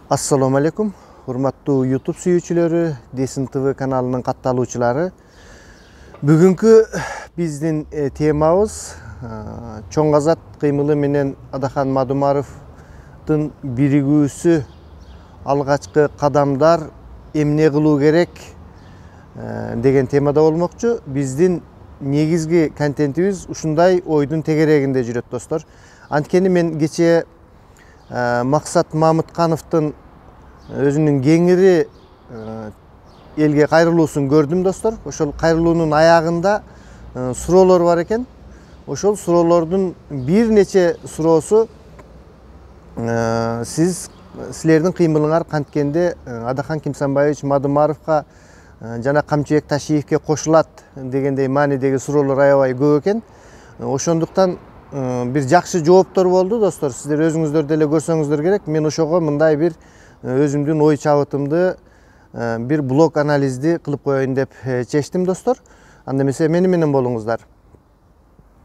Assalamu alaikum. Hurmattуу YouTube sүйүүчүлөрү, Desin TV kanalынын катталуучулары. Бүгүнкү биздин темабыз чоң азат кыймылы менен Адахан Мадумаровдун биригүүсү алгачкы кадамдар эмне кылуу керек деген темада болмокчу. Биздин негизги контентибиз ушундай ойдун тегерегинде жүрөт, достор. Анткени мен кечээ Максат Мамыткановдун өзүнүн кеңири элге кайрылуусун көрдүм, достор. Ошол кайрылуунун аягында суроолор бар экен. Ошол суроолордун бир нече суроосу силердин кыймылыңар канткенде Адахан Кимсанбаевич Мадумаровго жана Камчыбек Ташиевке кошулат дегендей маанидеги суроолор аябай көп экен. Ошондуктан бир жакшы жооптор болду, достор. Сиздер өзүңүздөр деле көрсөңүздөр керек. Мен ошого мындай бир өзүмдүн ой чабытымды бир блог анализди кылып коеюн деп чечтим, достор. Анда эмесе мени менен болуңуздар.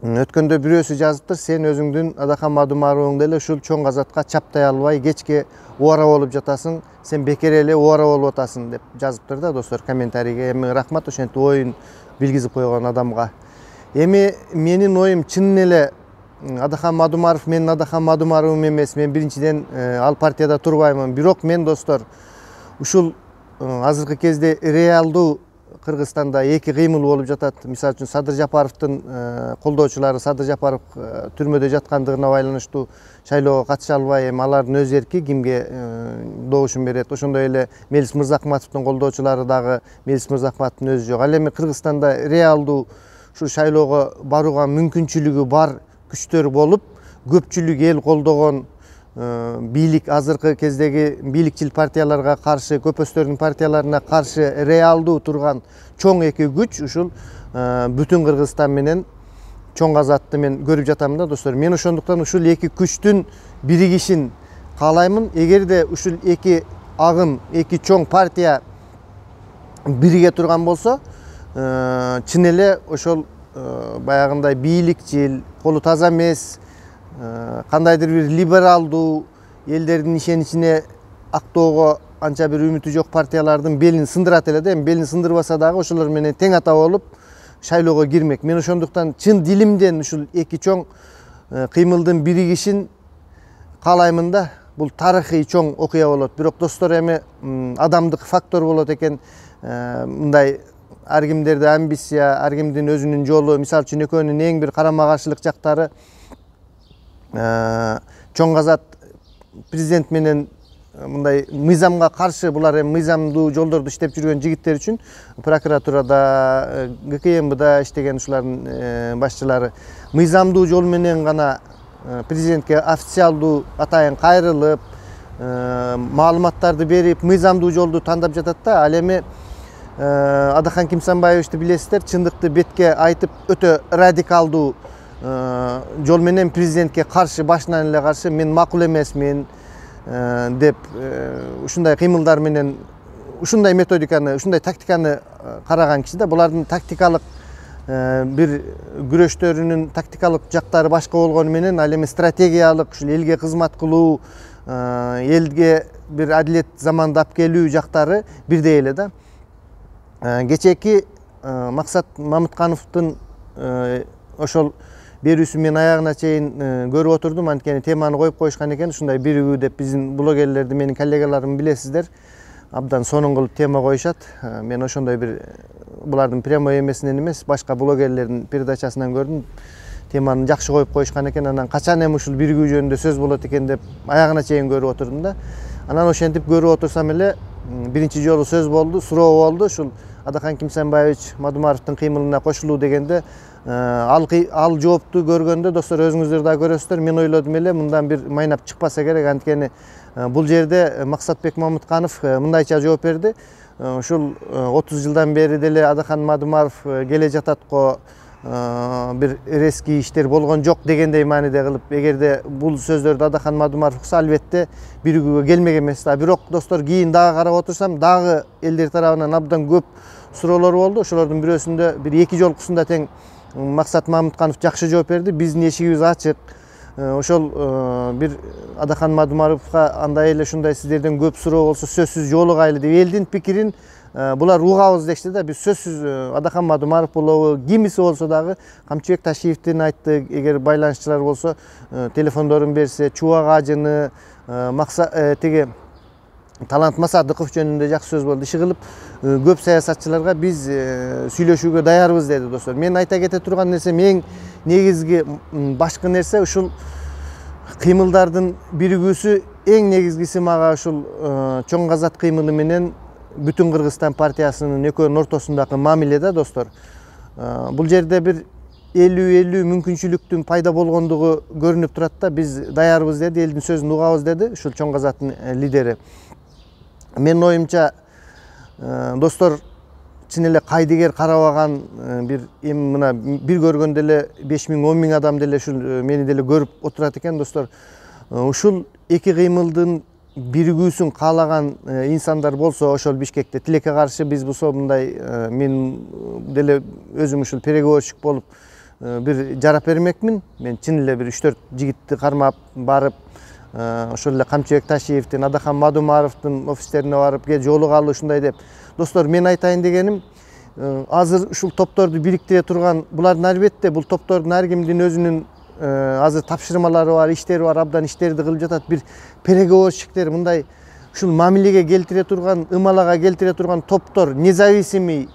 Өткөндө бирөөсү жазыптыр: сен өзүңдүн Адахан Мадумаровуңду эле ушул чоң азатка чаптай албай кечке убара болуп жатасың, сен бекер эле убара болуп атасың деп жазыптыр да, достор, комментарийге. Эми рахмат ошентип оюн билгизип койгон адамга. Эми менин оюм чын эле Адахан Мадумаров менин Адахан Мадумаровум эмес. Мен биринчиден ал партияда турбаймын. Бирок мен, достор, ушул азыркы кезде реалдуу Кыргызстанда эки кыймыл болуп жатат. Мисалы үчүн Садыр Жапаровдун колдоочулары Садыр Жапаров түрмөдө жаткандыгына байланыштуу шайлоого катыша албай, эми алардын өз эрки кимге добушун берет. Ошондой эле Мелис Мырзакматовдун колдоочулары дагы Мелис Мырзакматовдун өзү жок. Ал эми Кыргызстанда реалдуу ушу шайлоого барууга мүмкүнчүлүгү бар күчтөр болуп, көпчүлүк эл колдогон бийлик, азыркы кездеги бийликчил партияларга каршы, көпөстөрдүн партияларына каршы реалдуу турган чоң эки күч ушул бүтүн Кыргызстан менен чоң азатты мен көрүп жатам да, достор. Мен ошондуктан ушул эки күчтүн биригишин каалаймын. Эгерде ушул эки агым, эки чоң партия бириге турган болсо, чын эле ошол баягындай бийликчил, колу таза эмес, кандайдыр бир либералдуу, элдердин ишеничине актоого анча бир үмүтү жок партиялардын белин сындырат эле да. Эми белин сындырбаса дагы ошолор менен тең ата болуп шайлоого кирмек. Мен ошондуктан чын дилимден ушул эки чоң кыймылдын биригишин каалаймын да. Бул тарыхый чоң окуя болот. Бирок, достор, эми адамдык фактор болот экен. Мындай ар кимдерде амбиция, ар кимдин өзүнүн жолу. Мисалы үчүн экөөнүн эң бир карама каршылык жактары чоң азат президент менен мындай мыйзамга каршы, булар эми мыйзамдуу жолдорду иштеп жүргөн жигиттер үчүн прокуратурада, ГКМБда иштеген ушулардын башчылары мыйзамдуу жол менен гана президентке официалдуу атайын кайрылып, маалыматтарды берип, мыйзамдуу жолду тандап жатат да. Ал эми Адахан Кимсанбаевичти билесиздер, чындыкты бетке айтып, өтө радикалдуу жол менен президентке каршы, башынан эле каршы, мен макул эмесмин деп ушундай кыймылдар менен, ушундай методиканы, ушундай тактиканы караган киши да. Булардын тактикалык бир күрөштөрүнүн тактикалык жактары башка болгону менен, ал эми стратегиялык ушул элге кызмат кылуу, элге бир адилет заманды алып келүү жактары бирдей эле да. Кечээки Максат Мамыткановдун ошол берүүсүн мен аягына чейин көрүп отурдум. Анткени теманы коюп коюшкан экен. Ушундай биригүү деп биздин блогерлерди, менин коллегаларым билесиздер, абдан сонун кылып тема коюшат. Мен ошондой бир булардын прямой эмесинен эмес, башка блогерлердин передачасынан көрдүм. Теманы жакшы коюп коюшкан экен. Анан качан эми ушул биригүү жөнүндө сөз болот экен деп аягына чейин көрүп отурдум да. Анан ошентип көрүп отурсам эле биринчи жолу сөз болду, суроо болду. Ушул Адахан Кимсанбаевич Мадумаровдун кыймылына кошулуу дегенде, ал жоопту көргөндө, достор, өзүңүздөр да көрөсүздөр, мен ойлодум эле мындан бир майнап чыкпаса керек. Анткени бул жерде Максатбек Мамытканов мындайча жооп берди: ушул 30 жылдан бери деле Адахан Мадумаров келе жатат го, бир резкий иштер болгон жок дегендей мааниде кылып. Эгерде бул сөздөрдү Адахан Мадумаров кылса, албетте биригүүгө келмек эмес да. Бирок, достор, кийин дагы карап отурсам, дагы элдер тарабынан абдан көп суроолор болду. Ошолордун бирөөсүндө бир эки жолкусунда тең Максат Мамытканов жакшы жооп берди. Биздин эшигибиз ачык. ошол бир Адахан Мадумаровго андай эле ушундай сиздерден көп суроо болсо сөзсүз жолугайлы деп элдин пикирин булар угабыз дешти да. Биз сөзсүз Адахан Мадумаров болобу, кимиси болсо дагы Камчыбек Ташиевдин айтты, эгер байланышчылар болсо телефондорун берсе, Чубак Ажыны, теге Талант Масадыков жөнүндө жакшы сөз болду. Иши кылып көп саясатчыларга биз сүйлөшүүгө даярбыз деди достор. Мен айта кете турган нерсе, эң негизги башкы нерсе ушул кыймылдардын биригүүсү. Эң негизгиси мага ушул чоң казат кыймылы менен Бүтүн Кыргызстан партиясынын экөөнүн ортосундагы мамиле да достор. Бул жерде бир 50-50 мүмкүнчүлүктүн пайда болгондугу көрүнүп турат да. Биз даярбыз деди, элдин сөзүн угабыз деди ушул чоң казаттын лидери. Менин оюмча достор, чын эле кайдыгер карабаган бир мына бир көргөндө эле 5000-10 000 адам деле ушул мени деле көрүп отурат экен достор. Ушул эки кыймылдын биригүүсүн каалаган инсандар болсо ошол Бишкекте тилекке каршы биз болсо мындай мен деле өзүм ушул переговорщик болуп бир жарап бермекмин. Мен чын эле бир 3-4 жигитти кармап барып ошол эле Камчыбек Ташиевдин, Адахан Мадумаровдун офистерине барып жолугалы ушундай деп. Достор, мен айтайын дегеним, азыр ушул топторду бириктире турган, булардын албетте бул топтордун ар кимдин өзүнүн азыр тапшырмалары бар, иштери бар, абдан иштерди кылып жатат. Бир переговорщиктер, мындай ушул мамилеге келтире турган, ымалага келтире турган топтор, независимый,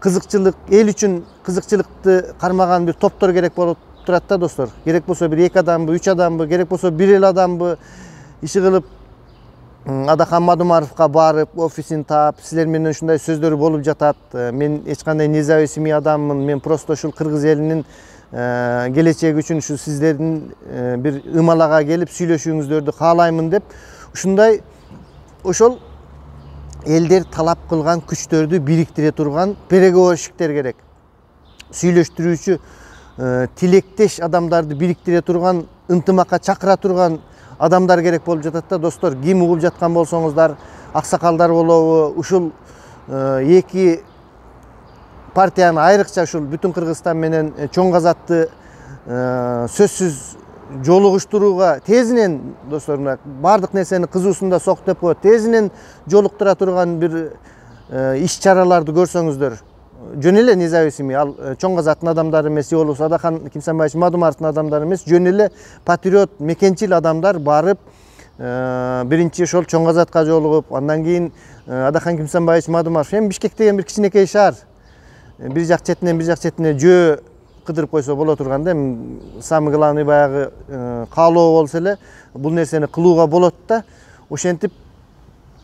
кызыкчылык, эл үчүн кызыкчылыкты кармаган бир топтор керек болот турат да достор. Керек болсо бир 2 адамбы, 3 адамбы, керек болсо 1 адамбы иши кылып Адахан Мадумаровго барып, офисин таап, силер менен ушундай сөздөр болуп жатат. Мен эч кандай независимый адаммын. Мен просто ушул кыргыз элинин келечеги үчүн ушу сиздердин бир ымалага келип сүйлөшүүңүздөрдү каалаймын деп, ушундай ошол элдер талап кылган күчтөрдү бириктире турган переговорщиктер керек. Сүйлөштүрүүчү, тилектеш адамдарды бириктире турган, ынтымакка чакыра турган адамдар керек болуп жатат да достор. Ким угуп жаткан болсоңуздар, аксакалдар болобу, ушул эки партияны айрыкча ушул Бүтүн Кыргызстан менен чоң казатты сөзсүз жолугуштурууга тезинен достор, бардык нерсени кызуусунда сок деп коет, тезинен жолуктура турган бир иш-чараларды көрсөңүздөр. Жөн эле независимый, ал чоң казаттын адамдары эмес, же болбосо Адахан Кимсанбаевич Мадумаровдун адамдары эмес, жөн эле патриот, мекенчил адамдар барып, биринчи ошол чоң казатка жолугуп, андан кийин Адахан Кимсанбаевич Мадумаров, эми Бишкек деген бир кичинекей шаар, бир жак четинен бир жак четине жөө кыдырып койсо боло турган да. Самый главный баягы каалоо болсо эле бул нерсени кылууга болот да. Ошентип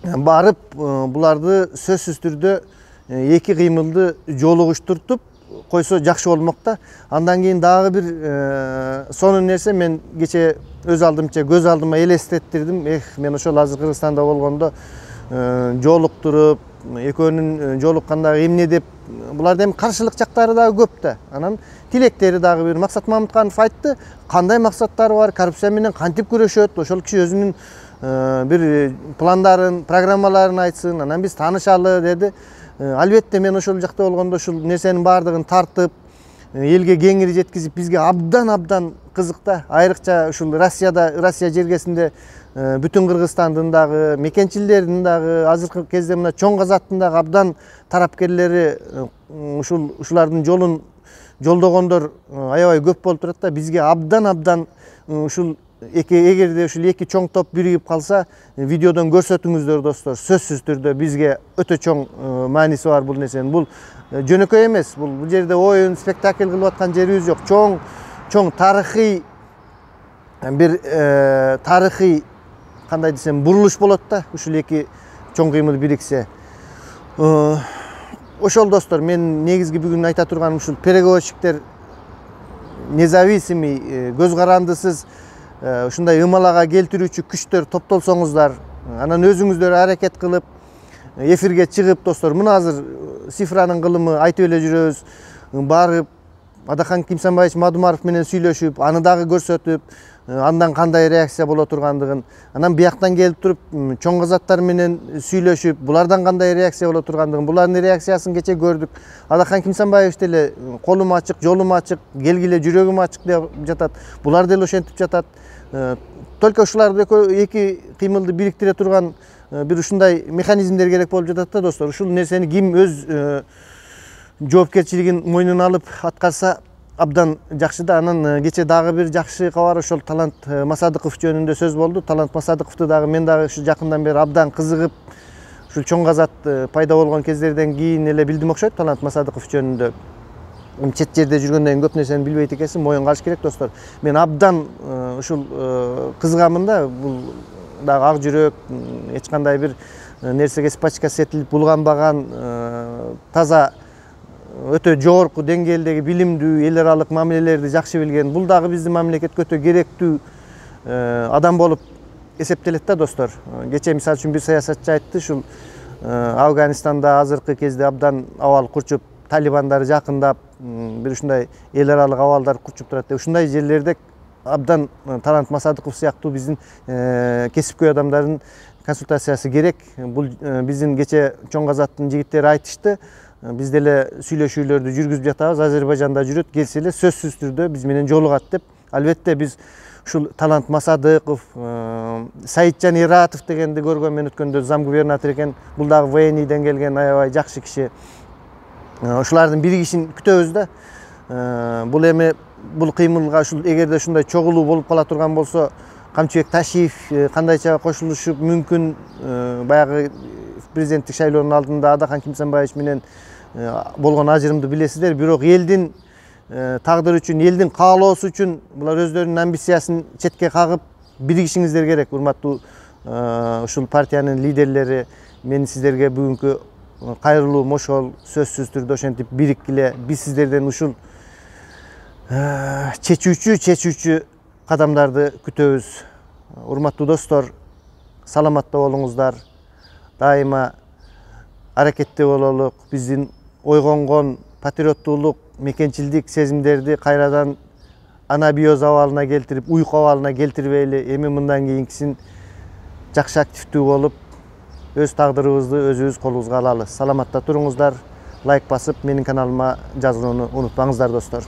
барып буларды сөзсүз түрдө эки кыймылды жолугуштуртуп койсо жакшы болмок да. Андан кийин дагы бир сонун нерсе, мен кече өз алдымча көз алдыма элестеттирдим. Мен ошол азыр Кыргызстанда болгондо жолуктуруп, экөөнүн жолуккандагы эмне деп, буларда эми каршылык жактары дагы көп да. Анан тилектери дагы бир Максат Мамытканов айтты, кандай максаттары бар, коррупция менен кантип күрөшөт, ошол киши өзүнүн бир пландарын, программаларын айтсын, анан биз таанышалы деди. Албетте мен ошол жакта болгондо ушул нерсенин баардыгын тартып, элге кеңири жеткизип, бизге абдан кызык да. Айрыкча ушул Россия жергесинде Бүтүн Кыргызстандын дагы, мекенчилердин дагы, азыркы кезде мына чоң казаттын дагы абдан тарапкерлери ушулардын жолун жолдогондор аябай көп болуп турат да. Бизге абдан ушул эгерде ушул эки чоң топ биригип калса, видеодон көрсөтүңүздөр достор. Сөзсүз түрдө бизге өтө чоң мааниси бар бул нерсенин. Бул жөнөкөй эмес. Бул жерде оюн, спектакль кылып аткан жерибиз жок. Чоң тарыхый бир тарыхый кандай десем бурулуш болот да. Ушул эки чоң кыймыл бириксе. Ошол достор, мен негизги бүгүн айта турганым ушул переговорщиктер независимый, көз карандысыз ушундай ымалага келтирүүчү күчтөр топтолсоңуздар, анан өзүңүздөр аракет кылып эфирге чыгып достор, мына азыр цифранын кылымы айтып эле жүрөбүз, барып Адахан Кимсанбаевич Мадумаров менен сүйлөшүп, аны дагы көрсөтүп, андан кандай реакция боло тургандыгын, анан бияктан келип туруп чоң казаттар менен сүйлөшүп, булардан кандай реакция боло тургандыгын, булардын реакциясын кече көрдүк. Адахан Кимсанбаевич деле колум ачык, жолум ачык, келгиле жүрөгүм ачык деп жатат. Булар деле ошентип жатат. Только ушуларды эки кыймылды бириктире турган бир ушундай механизмдер керек болуп жатат да, достор. Ушул нерсени ким өз жоопкерчилигин мойнуна алып аткарса абдан жакшы да. Анан кече дагы бир жакшы кабар, ошол Талант Масадыков жөнүндө сөз болду. Талант Масадыковду дагы мен дагы ушу жакындан бери абдан кызыгып, ушул чоң казат пайда болгон кездерден кийин эле билдим окшойт Талант Масадыков жөнүндө. Чет жерде жүргөндөн көп нерсени билбейт экенсиң, моюнга алыш керек, достор. Мен абдан ушул кызыгамын да. Бул дагы ак жүрөк, эч кандай бир нерсеге спачка сетилип булганбаган, таза өтө жогорку деңгээлдеги билимдүү, эл аралык мамилелерди жакшы билген, бул дагы биздин мамлекетке өтө керектүү адам болуп эсептелет да, достор. Кече мисалы үчүн бир саясатчы айтты, ушул Афганистанда азыркы кезде абдан абал курчуп, талибандары жакындап, бир ушундай эл аралык абалдар курчуп турат деп. Ушундай жерлерде абдан Талант Масадыков сыяктуу биздин кесипкөй адамдардын консультациясы керек. Бул биздин кече чоң казаттын жигиттери айтышты. Биз деле сүйлөшүүлөрдү жүргүзүп жатабыз. Азербайжанда жүрөт, келсе эле сөзсүз түрдө биз менен жолугат деп. Албетте биз ушул Талант Масадыков, Саитжан Иратов дегенди көргөн, мен өткөндө зам губернатор экен. Бул дагы ВНИден келген аябай жакшы киши. Ушулардын биригишин күтөбүз да. Бул эми бул кыймылга ушул эгерде ушундай чогулуу болуп кала турган болсо, Камчыбек Ташиев кандайча кошулушу мүмкүн? Баягы президенттик шайлоонун алдында Адахан Кимсанбаевич менен болгон ажырымды билесиздер. Бирок элдин тагдыры үчүн, элдин каалоосу үчүн булар өздөрүнүн амбициясын четке кагып биригишиңиздер керек, урматтуу ушул партиянын лидерлери. Мен сиздерге бүгүнкү кайрылуу мошол, сөзсүз түрдө ошентип бириккиле. Биз сиздерден ушул чечүүчү кадамдарды күтөбүз. Урматтуу достор, саламатта болуңуздар. Дайыма аракетте бололук. Биздин ойгонгон патриоттуулук, мекенчилдик сезимдерди кайрадан анабиоз абалына келтирип, уйку абалына келтирбейли. Эми мындан кийинкисин жакшы активдүү болуп, өз тагдырыбызды өзүбүз колубузга алалы. Саламатта туруңуздар. Лайк басып, менин каналыма жазылууну унутпаңыздар, достор.